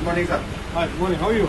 morning, sir. Hi, good morning. How are you?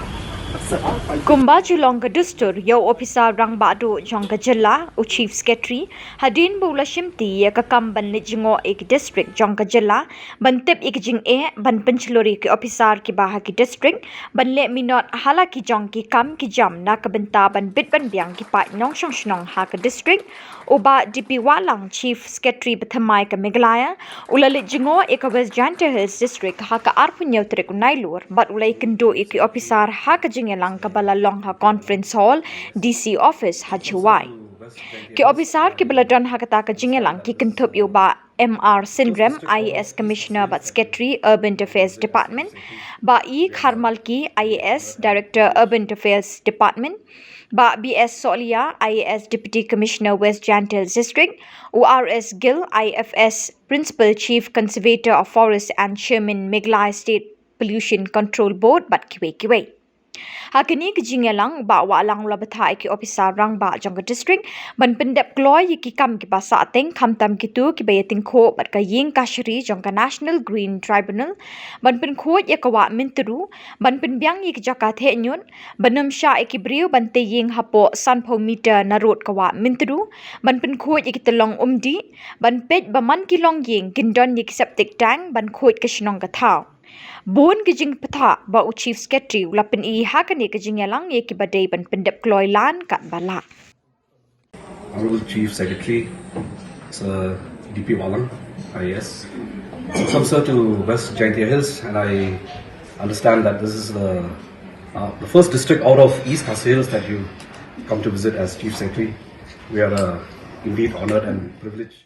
Kumba Shillong ka dustur yo officer rang badu jongka jilla u chief secretary hadin bula shimti ya ka kamban ni Jngoh ek district jongka jilla bantep ik jing ban penchlori ki officer ki baha ki district ban le minot hala ki jong ki kam ki jam na ka benta ban bit ban biang ki pa nong shong shnong ha ka district uba DP Wahlang chief secretary bethamai ka Meghalaya ulali Jngoh ek West Jaintia Hills district ha ka arpunyo trek nailur but ulai kendo ek officer ha ka Ngelang kabala long ha conference hall DC office ha chuwai ki officer ki baladon ha kata ka Ngelang ki kentup yo ba MR Syndrome IAS Commissioner but Secretary Urban Affairs Department ba E Kharmal ki IAS Director Urban Affairs Department ba BS Solia IAS Deputy Commissioner West Jaintia District URS Gill IFS Principal Chief Conservator of Forests and Chairman Meghalaya State Pollution Control Board but kiwe Hakini Ngelang ba Wahlang ula bathai ki officer rang ba Jngoh district ban pendep kloy ki kam ki basa teng kham tam ki tu ki bayating kho bat ka ying kashri Jngoh National Green Tribunal ban pen kho ye ka wa mintru ban pen byang ki jaka the nyun banam sha ki briu ban te ying hapo san pho meter na road ka wa mintru ban pen kho ye ki telong umdi ban pej ba man ki long ying gindon ye septic tank ban kho ki shnong ka thau Bon kijing patha ba u chief secretary ulapen I hakani kijing yalang ye ki badai ban pendep kloy lan kat bala. Honorable Chief Secretary, Sir DP Wahlang, IAS. Welcome, sir, to West Jaintia Hills, and I understand that this is the first district out of East Khasi Hills that you come to visit as Chief Secretary. We are indeed honored and privileged.